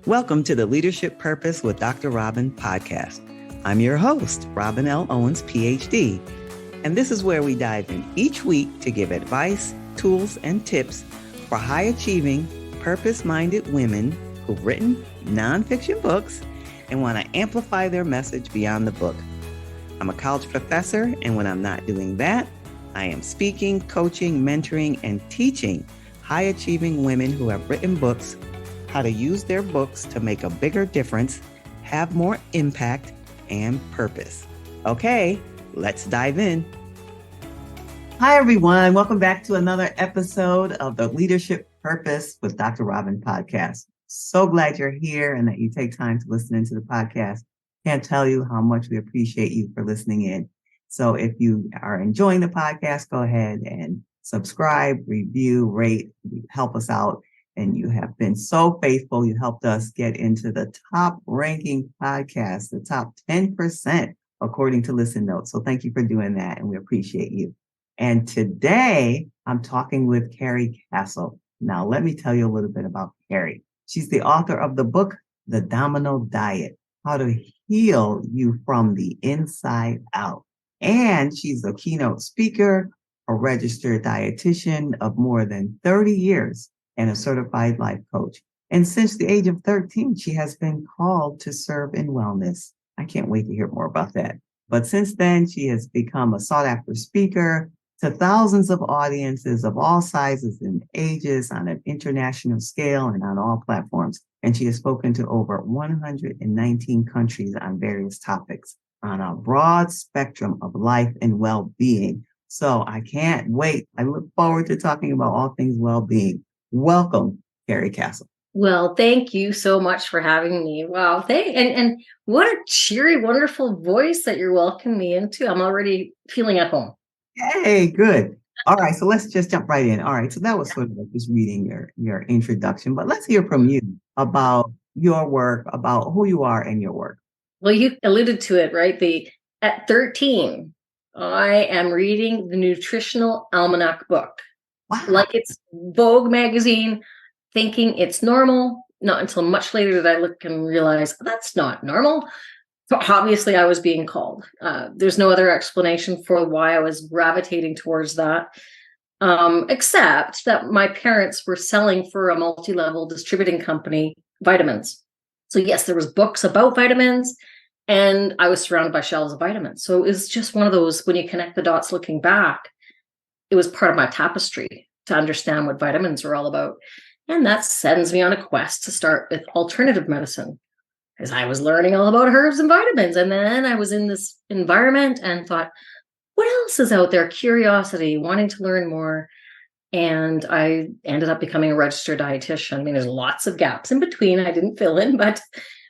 Welcome to the Leadership Purpose with Dr. Robin podcast. I'm your host, Robin L. Owens, PhD, and this is where we dive in each week to give advice, tools, and tips for high-achieving, purpose-minded women who've written nonfiction books and want to amplify their message beyond the book. I'm a college professor, and when I'm not doing that, I am speaking, coaching, mentoring, and teaching high-achieving women who have written books how to use their books to make a bigger difference, have more impact, and purpose. Okay, let's dive in. Hi, everyone. Welcome back to another episode of the Leadership Purpose with Dr. Robin podcast. So glad you're here and that you take time to listen into the podcast. Can't tell you how much we appreciate you for listening in. So if you are enjoying the podcast, go ahead and subscribe, review, rate, help us out. And you have been so faithful. You helped us get into the top ranking podcast, the top 10%, according to Listen Notes. So thank you for doing that. And we appreciate you. And today I'm talking with Karie Cassell. Now, let me tell you a little bit about Karie. She's the author of the book, The Domino Diet, How to Heal You from the Inside Out. And she's a keynote speaker, a registered dietitian of more than 30 years, and a certified life coach. And since the age of 13, she has been called to serve in wellness. I can't wait to hear more about that. But since then, she has become a sought-after speaker to thousands of audiences of all sizes and ages on an international scale and on all platforms. And she has spoken to over 119 countries on various topics on a broad spectrum of life and well-being. So I can't wait. I look forward to talking about all things well-being. Welcome, Karie Cassell. Well, thank you so much for having me. Wow. And what a cheery, wonderful voice that you're welcoming me into. I'm already feeling at home. Hey, good. All right. So let's just jump right in. All right. So that was sort of like just reading your introduction, but let's hear from you about your work, about who you are and your work. Well, you alluded to it, right? At 13, I am reading the Nutritional Almanac book. Wow. Like it's Vogue magazine, thinking it's normal. Not until much later did I look and realize that's not normal. So obviously I was being called. There's no other explanation for why I was gravitating towards that, except that my parents were selling for a multi-level distributing company vitamins. So yes, there was books about vitamins, and I was surrounded by shelves of vitamins. So it was just one of those, when you connect the dots looking back, it was part of my tapestry to understand what vitamins are all about. And that sends me on a quest to start with alternative medicine, because I was learning all about herbs and vitamins. And then I was in this environment and thought, what else is out there? Curiosity, wanting to learn more. And I ended up becoming a registered dietitian. I mean, there's lots of gaps in between I didn't fill in, but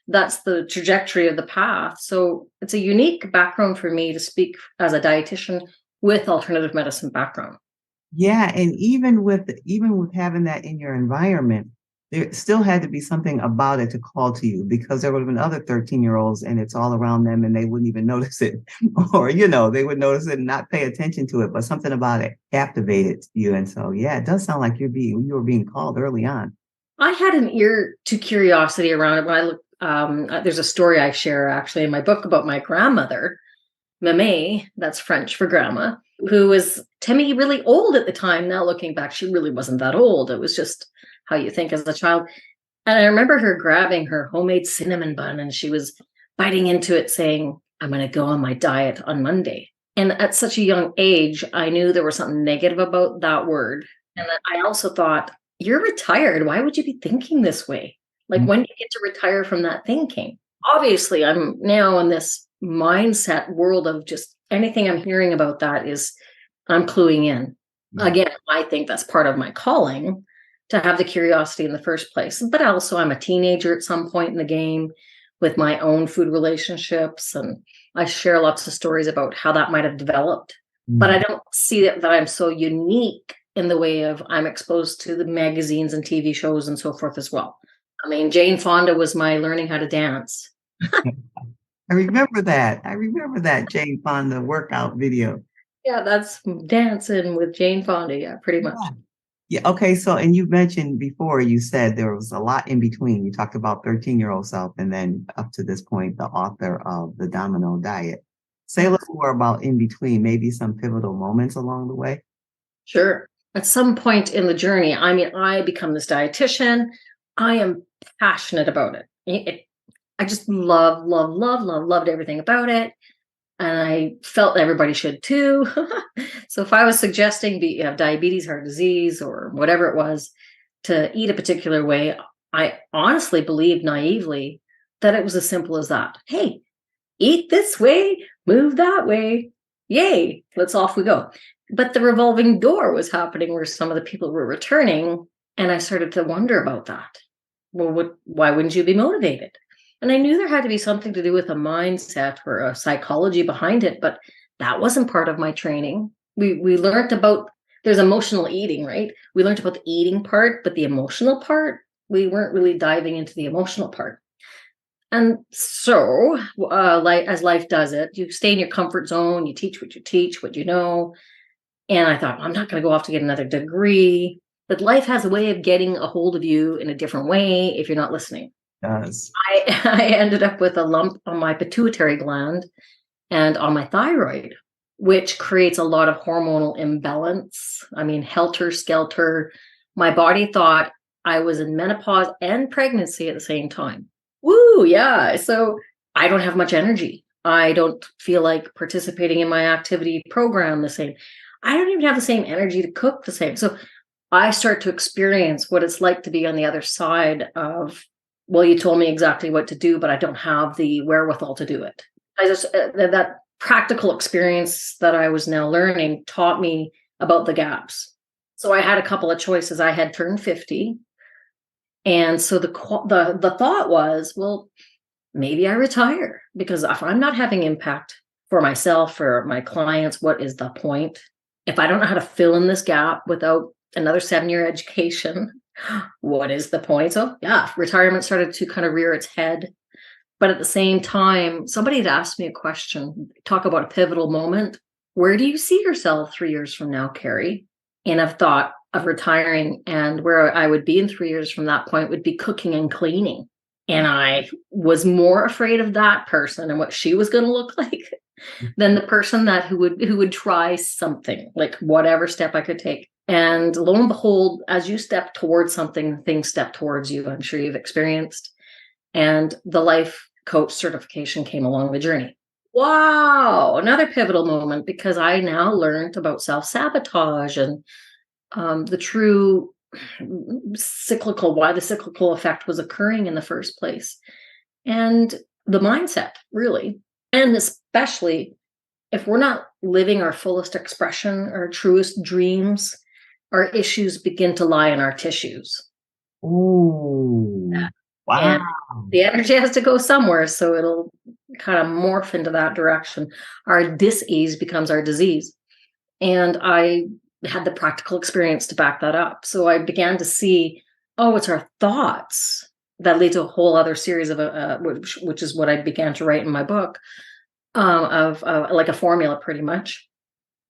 that's the trajectory of the path. So it's a unique background for me to speak as a dietitian with alternative medicine background. Yeah, and even with having that in your environment, there still had to be something about it to call to you, because there would have been other 13-year-olds and it's all around them and they wouldn't even notice it. Or, they would notice it and not pay attention to it, but something about it captivated you. And so, yeah, it does sound like you were being called early on. I had an ear to curiosity around it. When I look, there's a story I share actually in my book about my grandmother, Mamé, that's French for grandma, who was to me really old at the time. Now looking back, she really wasn't that old. It was just how you think as a child. And I remember her grabbing her homemade cinnamon bun and she was biting into it saying, I'm going to go on my diet on Monday. And at such a young age, I knew there was something negative about that word. And I also thought, you're retired. Why would you be thinking this way? Like, when do you get to retire from that thinking? Obviously, I'm now in this mindset world of just anything I'm hearing about that is I'm cluing in. Again, I think that's part of my calling to have the curiosity in the first place. But also I'm a teenager at some point in the game with my own food relationships. And I share lots of stories about how that might have developed. But I don't see that I'm so unique in the way of I'm exposed to the magazines and TV shows and so forth as well. I mean, Jane Fonda was my learning how to dance. I remember that Jane Fonda workout video. Yeah, that's dancing with Jane Fonda. Yeah, pretty much. Yeah. Okay. So, and you mentioned before, you said there was a lot in between. You talked about 13-year-old self and then up to this point, the author of the Domino Diet. Say a little more about in between, maybe some pivotal moments along the way. Sure. At some point in the journey, I mean, I become this dietitian. I am passionate about it. I just loved everything about it. And I felt everybody should too. So if I was suggesting you have diabetes, heart disease, or whatever it was, to eat a particular way, I honestly believed naively that it was as simple as that. Hey, eat this way, move that way. Yay, let's off we go. But the revolving door was happening where some of the people were returning. And I started to wonder about that. Well, why wouldn't you be motivated? And I knew there had to be something to do with a mindset or a psychology behind it, but that wasn't part of my training. We learned about there's emotional eating, right? We learned about the eating part, but the emotional part, we weren't really diving into the emotional part. And so, like as life does it, you stay in your comfort zone, you teach what you know. And I thought, I'm not going to go off to get another degree. But life has a way of getting a hold of you in a different way if you're not listening. Does. I ended up with a lump on my pituitary gland and on my thyroid, which creates a lot of hormonal imbalance. I mean, helter skelter. My body thought I was in menopause and pregnancy at the same time. Woo, yeah. So I don't have much energy. I don't feel like participating in my activity program the same. I don't even have the same energy to cook the same. So I start to experience what it's like to be on the other side of, well, you told me exactly what to do, but I don't have the wherewithal to do it. That practical experience that I was now learning taught me about the gaps. So I had a couple of choices. I had turned 50. And so the thought was, well, maybe I retire, because if I'm not having impact for myself, for my clients, what is the point? If I don't know how to fill in this gap without another 7-year education, what is the point? So yeah, retirement started to kind of rear its head. But at the same time, somebody had asked me a question, talk about a pivotal moment. Where do you see yourself 3 years from now, Karie? And I've thought of retiring, and where I would be in 3 years from that point would be cooking and cleaning. And I was more afraid of that person and what she was going to look like than the person who would try something, like whatever step I could take. And lo and behold, as you step towards something, things step towards you. I'm sure you've experienced. And the life coach certification came along the journey. Wow, another pivotal moment, because I now learned about self-sabotage and the true why the cyclical effect was occurring in the first place. And the mindset, really. And especially if we're not living our fullest expression, our truest dreams, our issues begin to lie in our tissues. Ooh, wow. And the energy has to go somewhere, so it'll kind of morph into that direction. Our dis-ease becomes our disease. And I had the practical experience to back that up. So I began to see, it's our thoughts that lead to a whole other series of, which is what I began to write in my book, of like a formula pretty much,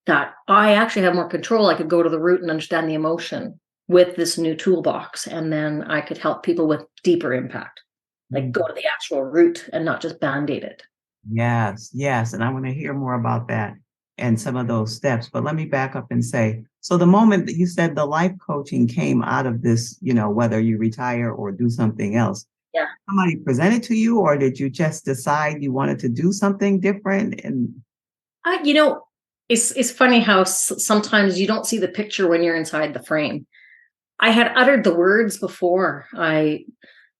that I actually have more control. I could go to the root and understand the emotion with this new toolbox. And then I could help people with deeper impact, like go to the actual root and not just band-aid it. Yes, yes. And I want to hear more about that and some of those steps. But let me back up and say, so the moment that you said the life coaching came out of this, whether you retire or do something else, yeah, somebody presented to you, or did you just decide you wanted to do something different? And it's funny how sometimes you don't see the picture when you're inside the frame. I had uttered the words before. I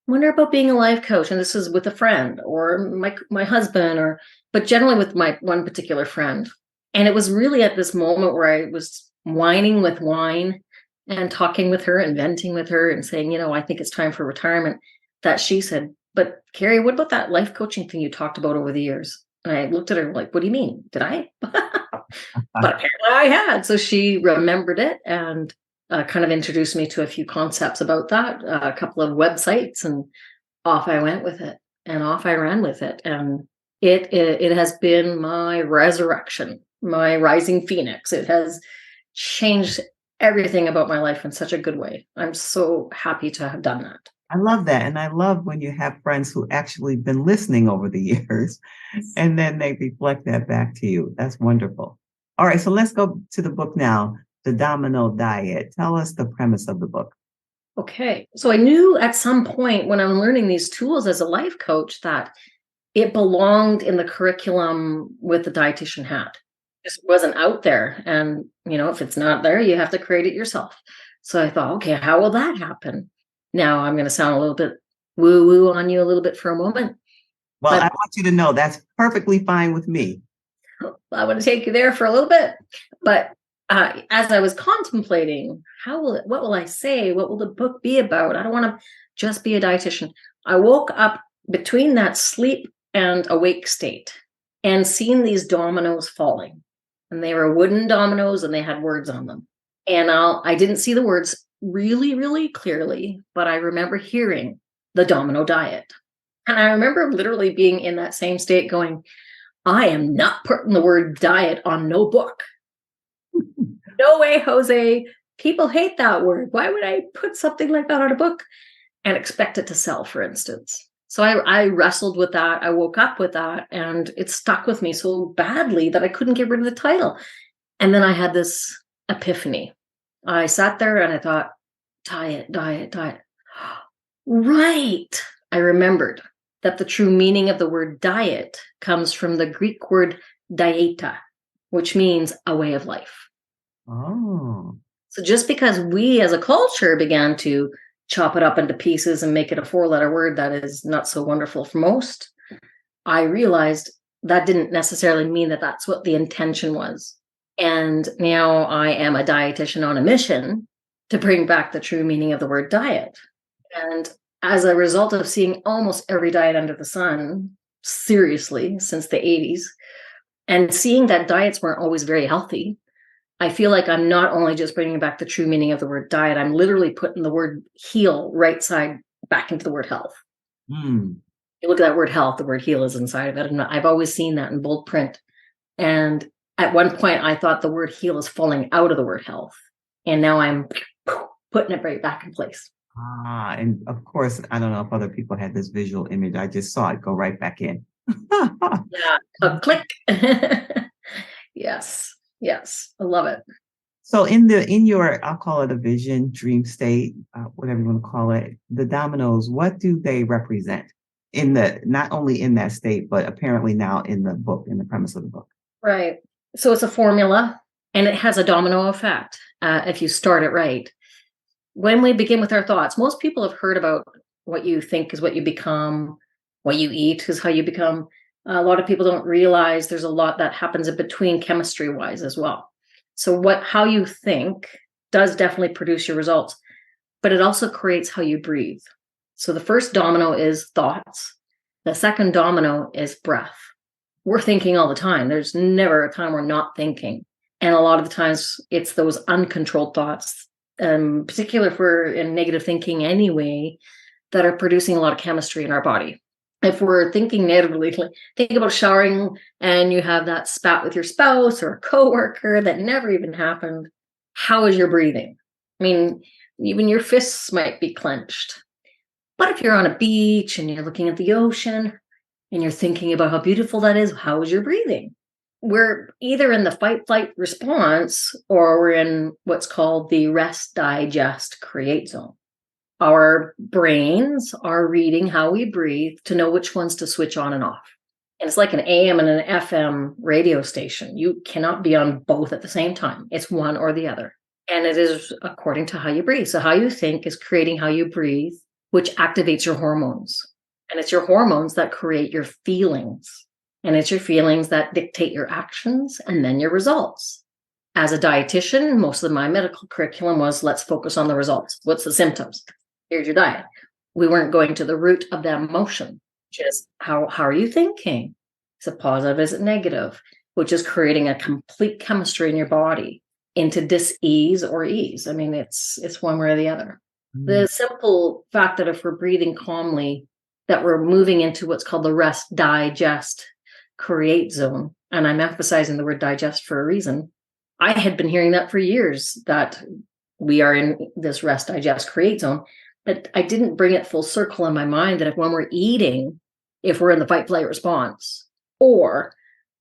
wonder about being a life coach, and this is with a friend or my husband, but generally with my one particular friend. And it was really at this moment where I was whining with wine and talking with her and venting with her and saying, I think it's time for retirement, that she said, but Karie, what about that life coaching thing you talked about over the years? And I looked at her like, what do you mean? Did I? But apparently I had. So she remembered it and kind of introduced me to a few concepts about that, a couple of websites, and off I went with it, and off I ran with it. And it has been my resurrection, my rising phoenix. It has changed everything about my life in such a good way. I'm so happy to have done that. I love that. And I love when you have friends who actually been listening over the years and then they reflect that back to you. That's wonderful. All right. So let's go to the book now, The Domino Diet. Tell us the premise of the book. Okay. So I knew at some point when I'm learning these tools as a life coach that it belonged in the curriculum with the dietitian hat. It just wasn't out there. And, if it's not there, you have to create it yourself. So I thought, okay, how will that happen? Now I'm going to sound a little bit woo-woo on you a little bit for a moment. Well, I want you to know that's perfectly fine with me. I want to take you there for a little bit. But as I was contemplating, what will I say? What will the book be about? I don't want to just be a dietitian. I woke up between that sleep and awake state and seeing these dominoes falling. And they were wooden dominoes and they had words on them. And I didn't see the words really, really clearly, but I remember hearing the Domino Diet. And I remember literally being in that same state going, I am not putting the word diet on no book. No way, Jose. People hate that word. Why would I put something like that on a book and expect it to sell, for instance? So I wrestled with that. I woke up with that and it stuck with me so badly that I couldn't get rid of the title. And then I had this epiphany. I sat there and I thought, diet. Right. I remembered that the true meaning of the word diet comes from the Greek word dieta, which means a way of life. Oh. So just because we as a culture began to chop it up into pieces and make it a 4-letter word that is not so wonderful for most, I realized that didn't necessarily mean that that's what the intention was. And now I am a dietitian on a mission to bring back the true meaning of the word diet. And as a result of seeing almost every diet under the sun, seriously, since the 80s, and seeing that diets weren't always very healthy, I feel like I'm not only just bringing back the true meaning of the word diet, I'm literally putting the word heal right side back into the word health. You look at that word health, the word heal is inside of it. And I've always seen that in bold print. And at one point, I thought the word heal is falling out of the word health. And now I'm putting it right back in place. And of course, I don't know if other people had this visual image. I just saw it go right back in. Yeah, a click. Yes. I love it. So in your, I'll call it a vision, dream state, whatever you want to call it, the dominoes, what do they represent not only in that state, but apparently now in the book, in the premise of the book? Right. So it's a formula and it has a domino effect if you start it right. When we begin with our thoughts, most people have heard about what you think is what you become, what you eat is how you become. A lot of people don't realize there's a lot that happens in between chemistry-wise as well. So how you think does definitely produce your results, but it also creates how you breathe. So the first domino is thoughts. The second domino is breath. We're thinking all the time. There's never a time we're not thinking. And a lot of the times it's those uncontrolled thoughts, particularly if we're in negative thinking anyway, that are producing a lot of chemistry in our body. If we're thinking negatively, think about showering and you have that spat with your spouse or a coworker that never even happened. How is your breathing? I mean, even your fists might be clenched. But if you're on a beach and you're looking at the ocean and you're thinking about how beautiful that is, how is your breathing? We're either in the fight-flight response or we're in what's called the rest, digest, create zone. Our brains are reading how we breathe to know which ones to switch on and off. And it's like an AM and an FM radio station. You cannot be on both at the same time. It's one or the other. And it is according to how you breathe. So how you think is creating how you breathe, which activates your hormones. And it's your hormones that create your feelings. And it's your feelings that dictate your actions and then your results. As a dietitian, most of my medical curriculum was let's focus on the results. What's the symptoms? Here's your diet. We weren't going to the root of the emotion, which is how are you thinking? Is it positive? Is it negative? Which is creating a complete chemistry in your body into dis-ease or ease. I mean, it's one way or the other. The simple fact that if we're breathing calmly, that we're moving into what's called the rest, digest, create zone. And I'm emphasizing the word digest for a reason. I had been hearing that for years, that we are in this rest, digest, create zone. But I didn't bring it full circle in my mind that if when we're eating, if we're in the fight, flight response or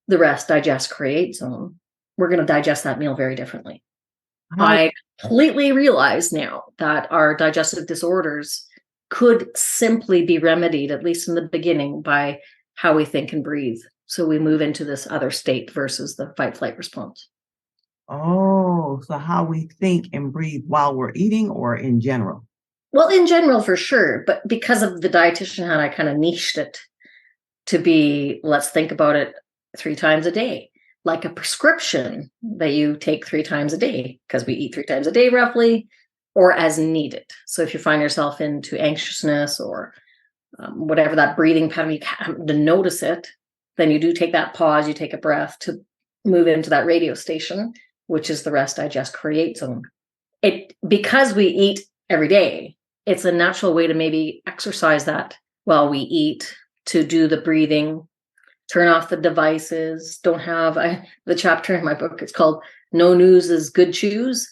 the rest, digest, create zone, we're going to digest that meal very differently. I completely realize now that our digestive disorders could simply be remedied, at least in the beginning, by how we think and breathe. So we move into this other state versus the fight, flight response. Oh, so how we think and breathe while we're eating or in general? Well, in general, for sure. But because of the dietitian hat, I kind of niched it to be, let's think about it 3 times a day, like a prescription that you take 3 times a day, because we eat 3 times a day roughly, or as needed. So if you find yourself into anxiousness or whatever that breathing pattern, you have to notice it, then you do take that pause, you take a breath to move into that radio station, which is the rest, digest, create zone. Because we eat every day, it's a natural way to maybe exercise that while we eat, to do the breathing, turn off the devices, don't have the chapter in my book, it's called No News is Good Chews.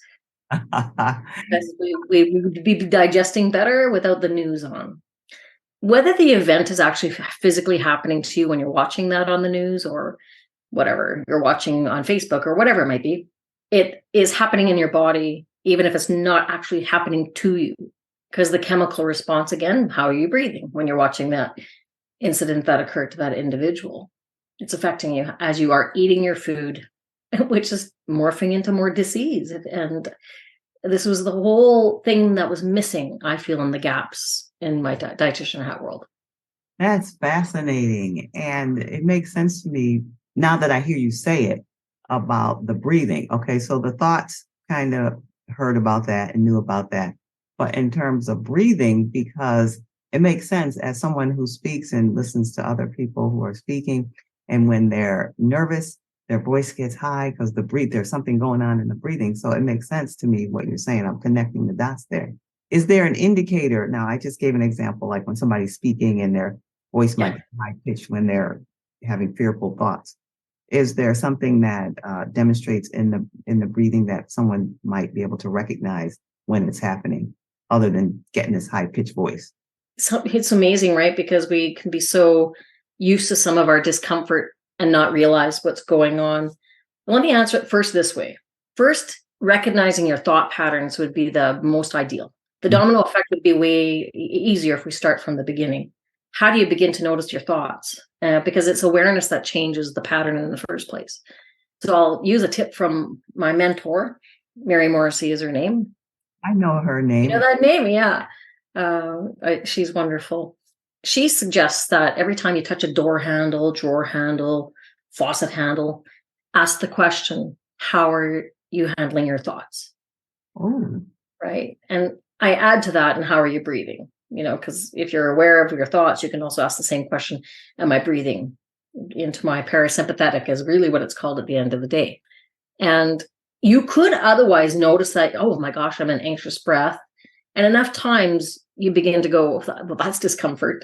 Because we would be digesting better without the news on. Whether the event is actually physically happening to you when you're watching that on the news or whatever you're watching on Facebook or whatever it might be, it is happening in your body, even if it's not actually happening to you. Because the chemical response, again, how are you breathing when you're watching that incident that occurred to that individual? It's affecting you as you are eating your food, which is morphing into more disease. And this was the whole thing that was missing, I feel, in the gaps in my dietitian hat world. That's fascinating. And it makes sense to me now that I hear you say it about the breathing. Okay, so the thoughts kind of heard about that and knew about that. But in terms of breathing, because it makes sense as someone who speaks and listens to other people who are speaking, and when they're nervous, their voice gets high because there's something going on in the breathing. So it makes sense to me what you're saying. I'm connecting the dots there. Is there an indicator? Now, I just gave an example, like when somebody's speaking and their voice might be high pitched when they're having fearful thoughts. Is there something that demonstrates in the breathing that someone might be able to recognize when it's happening, other than getting this high pitched voice? So it's amazing, right? Because we can be so used to some of our discomfort and not realize what's going on. Let me answer it first this way. First, recognizing your thought patterns would be the most ideal. The domino effect would be way easier if we start from the beginning. How do you begin to notice your thoughts? Because it's awareness that changes the pattern in the first place. So I'll use a tip from my mentor. Mary Morrissey is her name. I know her name. You know that name? Yeah. She's wonderful. She suggests that every time you touch a door handle, drawer handle, faucet handle, ask the question, how are you handling your thoughts? Oh. Right. And I add to that, and how are you breathing? Because if you're aware of your thoughts, you can also ask the same question, am I breathing into my parasympathetic, is really what it's called at the end of the day. And you could otherwise notice that, oh my gosh, I'm in anxious breath. And enough times you begin to go, well, that's discomfort.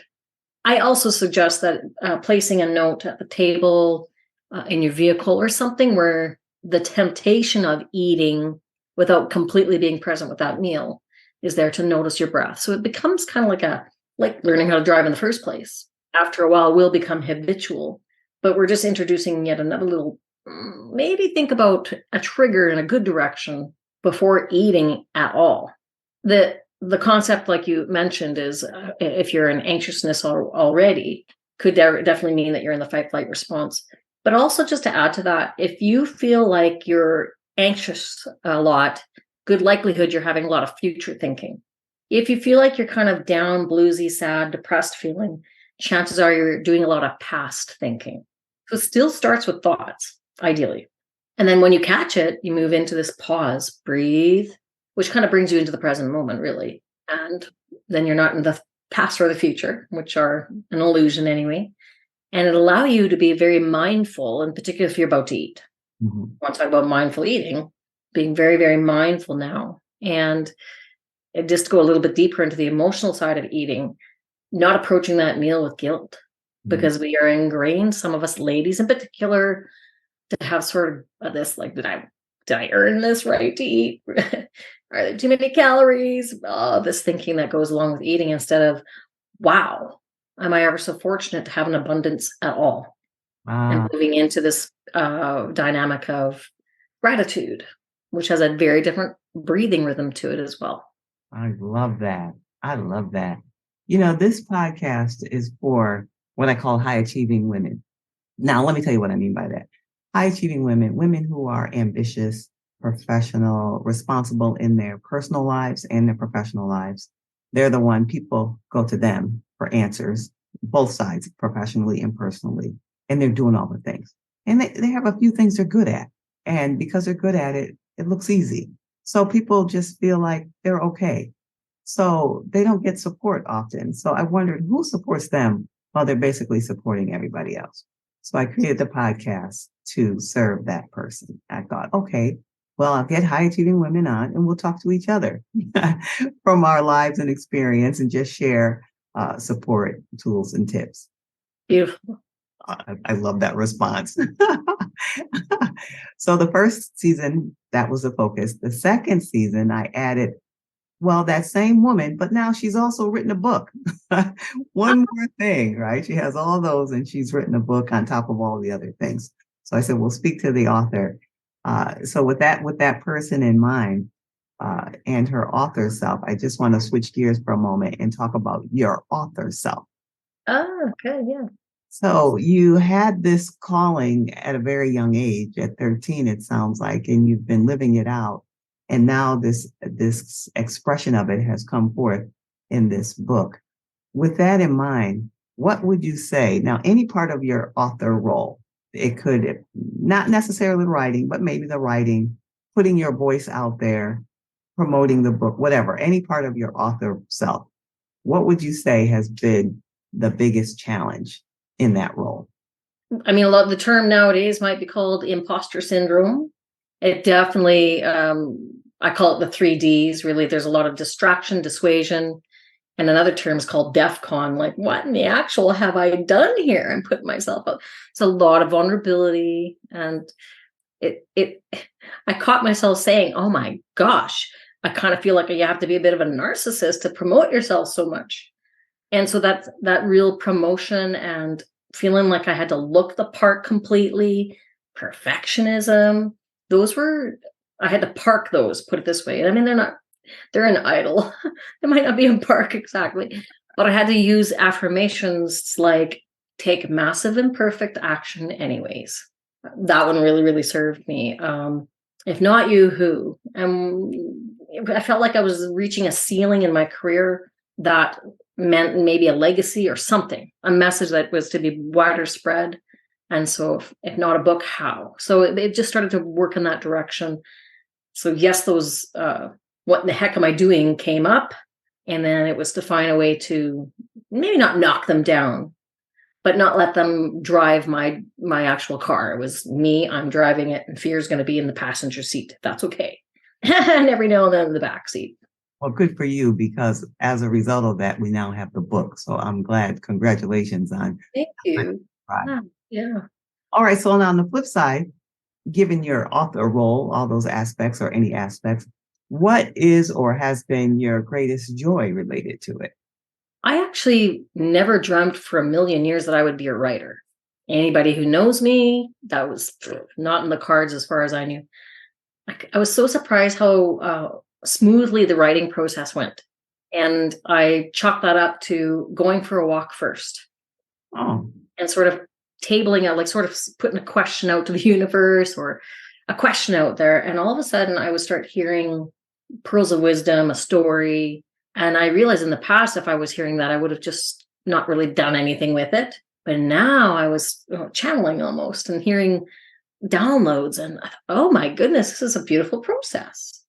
I also suggest that placing a note at the table, in your vehicle or something where the temptation of eating without completely being present with that meal is there, to notice your breath. So it becomes kind of like learning how to drive in the first place. After a while, we'll become habitual, but we're just introducing yet another little, maybe think about a trigger in a good direction before eating at all. The concept, like you mentioned, is if you're in anxiousness already, could definitely mean that you're in the fight flight response. But also, just to add to that, if you feel like you're anxious a lot, good likelihood you're having a lot of future thinking. If you feel like you're kind of down, bluesy, sad, depressed feeling, chances are you're doing a lot of past thinking. So it still starts with thoughts, ideally. And then when you catch it, you move into this pause, breathe, which kind of brings you into the present moment, really. And then you're not in the past or the future, which are an illusion anyway. And it'll allow you to be very mindful, in particular if you're about to eat. Mm-hmm. I want to talk about mindful eating, being very, very mindful now. And just to go a little bit deeper into the emotional side of eating, not approaching that meal with guilt, because we are ingrained, some of us ladies in particular, to have sort of this, like, did I did I earn this right to eat? Are there too many calories? This thinking that goes along with eating instead of, wow, am I ever so fortunate to have an abundance at all? And moving into this dynamic of gratitude, which has a very different breathing rhythm to it as well. I love that. I love that. This podcast is for what I call high achieving women. Now, let me tell you what I mean by that. High achieving women who are ambitious, professional, responsible in their personal lives and their professional lives. They're the one people go to them for answers, both sides, professionally and personally. And they're doing all the things. And they have a few things they're good at. And because they're good at it, it looks easy. So people just feel like they're okay. So they don't get support often. So I wondered who supports them while they're basically supporting everybody else. So I created the podcast to serve that person. I thought, okay, well, I'll get high achieving women on and we'll talk to each other from our lives and experience and just share support, tools, and tips. Beautiful. I love that response. So the first season, that was the focus. The second season, I added, that same woman, but now she's also written a book. One more thing, right? She has all those and she's written a book on top of all the other things. So I said, we'll speak to the author. So with that person in mind and her author self, I just want to switch gears for a moment and talk about your author self. Oh, okay, yeah. So you had this calling at a very young age, at 13, it sounds like, and you've been living it out. And now this expression of it has come forth in this book. With that in mind, what would you say? Now, any part of your author role, it could not necessarily writing, but maybe the writing, putting your voice out there, promoting the book, whatever, any part of your author self, what would you say has been the biggest challenge in that role? I mean, the term nowadays might be called imposter syndrome. It definitely, I call it the 3Ds, really. There's a lot of distraction, dissuasion, and another term is called DEFCON, like what in the actual have I done here and put myself out? It's a lot of vulnerability. And I caught myself saying, oh my gosh, I kind of feel like you have to be a bit of a narcissist to promote yourself so much. And so that real promotion and feeling like I had to look the part completely, perfectionism, I had to park those, put it this way. I mean, they're an idol. They might not be in park exactly, but I had to use affirmations like take massive imperfect action anyways. That one really, really served me. If not you, who? I felt like I was reaching a ceiling in my career that meant maybe a legacy or something, a message that was to be wider spread. And so if not a book, how? So it just started to work in that direction. So yes, those, what the heck am I doing came up. And then it was to find a way to maybe not knock them down, but not let them drive my actual car. It was me, I'm driving it, and fear is going to be in the passenger seat. That's okay. And every now and then in the back seat. Well, good for you, because as a result of that, we now have the book. So I'm glad. Congratulations on. Thank you. Yeah. All right. So now on the flip side, given your author role, all those aspects or any aspects, what is or has been your greatest joy related to it? I actually never dreamt for a million years that I would be a writer. Anybody who knows me, that was not in the cards as far as I knew. I was so surprised how smoothly the writing process went. And I chalked that up to going for a walk first. Oh. And sort of tabling out, like sort of putting a question out to the universe or a question out there. And all of a sudden I would start hearing pearls of wisdom, a story. And I realized in the past, if I was hearing that, I would have just not really done anything with it. But now I was channeling almost and hearing downloads. And I thought, oh my goodness, this is a beautiful process.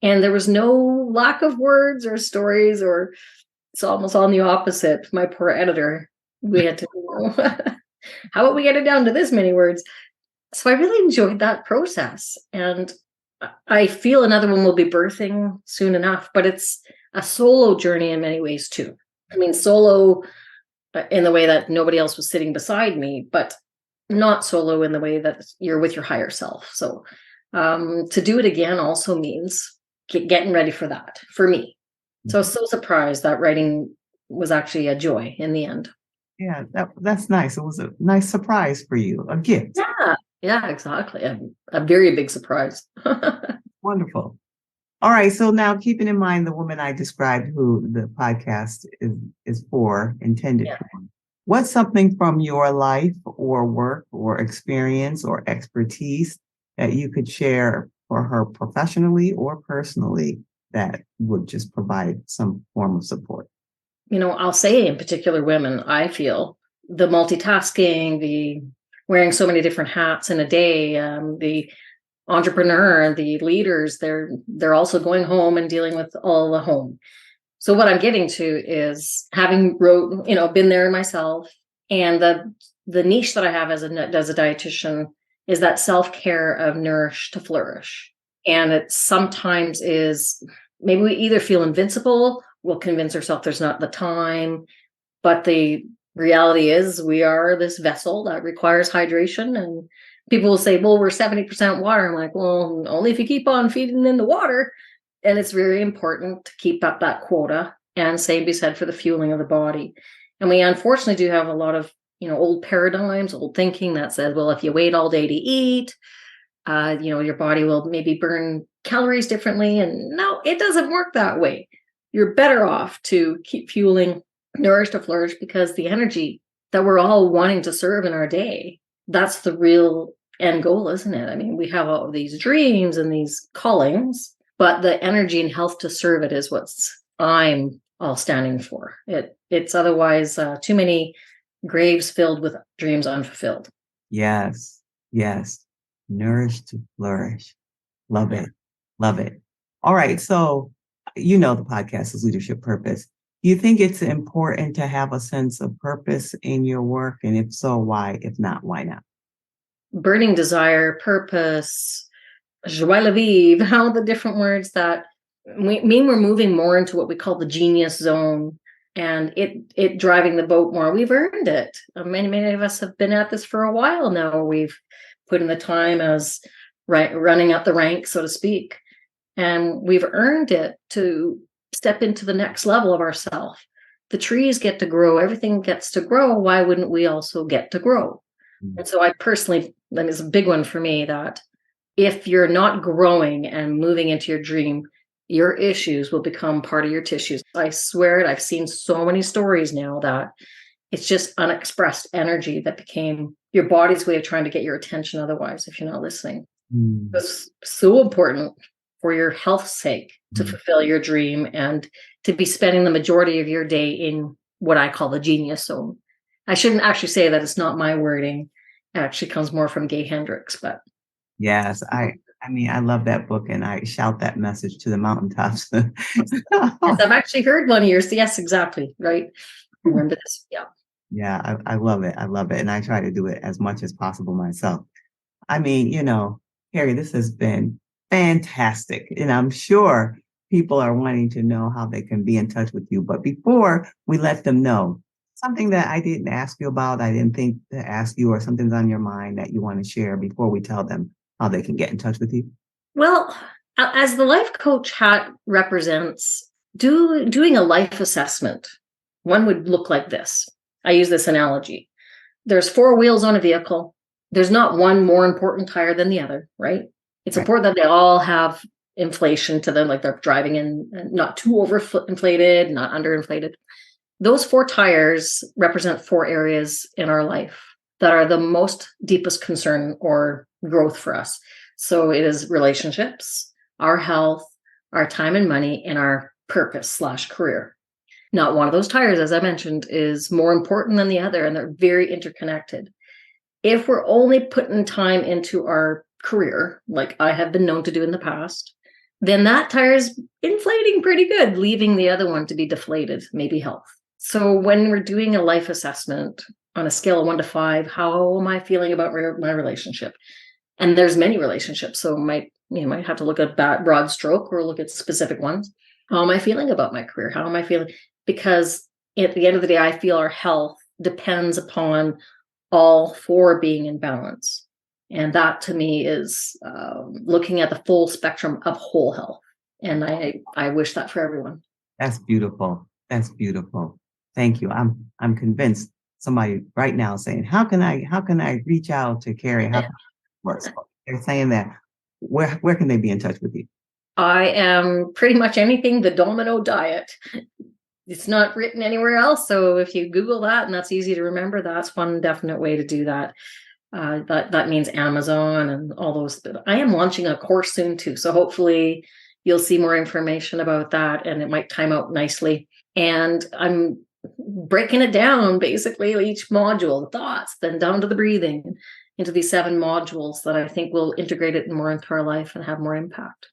And there was no lack of words or stories, or it's almost on the opposite. My poor editor, we had to, how about we get it down to this many words? So I really enjoyed that process. And I feel another one will be birthing soon enough, but it's a solo journey in many ways too. I mean, solo in the way that nobody else was sitting beside me, but not solo in the way that you're with your higher self. So To do it again also means getting ready for that for me. So I was so surprised that writing was actually a joy in the end. Yeah, that's nice. It was a nice surprise for you, a gift. Yeah, exactly. A very big surprise. Wonderful. All right. So now keeping in mind the woman I described who the podcast is for, intended Yeah. for, what's something from your life or work or experience or expertise that you could share for her professionally or personally that would just provide some form of support? I'll say in particular women, I feel the multitasking, the wearing so many different hats in a day, the entrepreneur, the leaders, they're also going home and dealing with all the home. So what I'm getting to is having been there myself, and the niche that I have as a dietitian is that self-care of nourish to flourish. And it sometimes is maybe we either feel invincible, we'll convince ourselves there's not the time, but the reality is we are this vessel that requires hydration. And people will say, well, we're 70% water. I'm like, well, only if you keep on feeding in the water. And it's very important to keep up that quota, and same be said for the fueling of the body. And we unfortunately do have a lot of, old paradigms, old thinking that says, well, if you wait all day to eat, your body will maybe burn calories differently. And no, it doesn't work that way. You're better off to keep fueling, nourish to flourish, because the energy that we're all wanting to serve in our day, that's the real end goal, isn't it? I mean, we have all of these dreams and these callings, but the energy and health to serve it is what's I'm all standing for. It's otherwise too many graves filled with dreams unfulfilled. Yes. Yes. Nourish to flourish. Love it. Love it. All right. So, the podcast is Leadership Purpose. Do you think it's important to have a sense of purpose in your work? And if so, why? If not, why not? Burning desire, purpose, joie de vivre, all the different words that mean we're moving more into what we call the genius zone, and it driving the boat more. We've earned it. Many of us have been at this for a while now. We've put in the time as running up the ranks, so to speak, and we've earned it to step into the next level of ourselves. The trees get to grow, everything gets to grow. Why wouldn't we also get to grow? Mm-hmm. And so I personally, that is a big one for me, that if you're not growing and moving into your dream, your issues will become part of your tissues. I swear it. I've seen so many stories now that it's just unexpressed energy that became your body's way of trying to get your attention otherwise, if you're not listening. It's so important for your health's sake to fulfill your dream and to be spending the majority of your day in what I call the genius zone. I shouldn't actually say that, it's not my wording. It actually comes more from Gay Hendricks, but yes, I love that book, and I shout that message to the mountaintops. Yes, I've actually heard one of yours. Yes, exactly. Right. Remember this. Yeah. Yeah, I love it. I love it. And I try to do it as much as possible myself. I mean, Karie, this has been fantastic. And I'm sure people are wanting to know how they can be in touch with you. But before we let them know, something that I didn't ask you about, I didn't think to ask you, or something's on your mind that you want to share before we tell them how they can get in touch with you? Well, as the life coach hat represents, doing a life assessment, one would look like this. I use this analogy. There's 4 wheels on a vehicle. There's not one more important tire than the other, right? It's important that they all have inflation to them, like they're driving in, not too overinflated, not underinflated. Those 4 tires represent 4 areas in our life that are the most deepest concern or growth for us. So it is relationships, our health, our time and money, and our purpose/career. Not one of those tires, as I mentioned, is more important than the other, and they're very interconnected. If we're only putting time into our career, like I have been known to do in the past, then that tire is inflating pretty good, leaving the other one to be deflated, maybe health. So when we're doing a life assessment on a scale of 1 to 5, how am I feeling about my relationship? And there's many relationships, so you might have to look at that broad stroke or look at specific ones. How am I feeling about my career? How am I feeling? Because at the end of the day, I feel our health depends upon all 4 being in balance. And that to me is looking at the full spectrum of whole health. And I wish that for everyone. That's beautiful. That's beautiful. Thank you. I'm convinced somebody right now saying, how can I reach out to Karie? How can it work? They're saying that. Where can they be in touch with you? I am pretty much anything the Domino Diet. It's not written anywhere else. So if you Google that, and that's easy to remember, that's one definite way to do that. That means Amazon and all those. I am launching a course soon too. So hopefully you'll see more information about that, and it might time out nicely. And I'm breaking it down, basically each module, the thoughts, then down to the breathing, into these 7 modules that I think will integrate it more into our life and have more impact.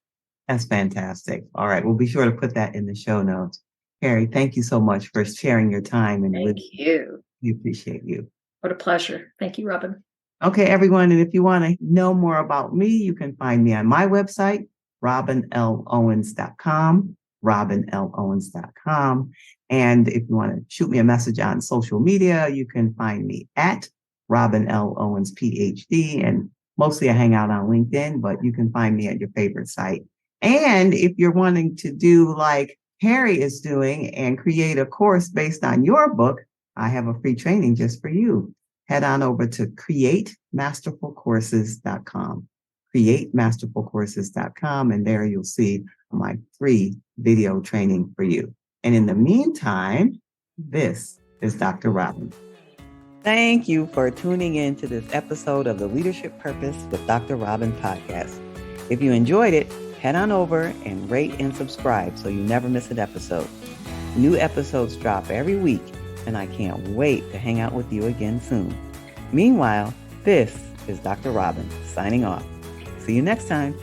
That's fantastic. All right. We'll be sure to put that in the show notes. Karie, thank you so much for sharing your time. And thank you. We appreciate you. What a pleasure. Thank you, Robin. Okay, everyone. And if you want to know more about me, you can find me on my website, robinlowens.com, robinlowens.com. And if you want to shoot me a message on social media, you can find me at Robin L. Owens, PhD. And mostly I hang out on LinkedIn, but you can find me at your favorite site. And if you're wanting to do like Karie is doing and create a course based on your book, I have a free training just for you. Head on over to createmasterfulcourses.com, createmasterfulcourses.com, and there you'll see my free video training for you. And in the meantime, this is Dr. Robin. Thank you for tuning in to this episode of the Leadership Purpose with Dr. Robin podcast. If you enjoyed it, head on over and rate and subscribe so you never miss an episode. New episodes drop every week, and I can't wait to hang out with you again soon. Meanwhile, this is Dr. Robin signing off. See you next time.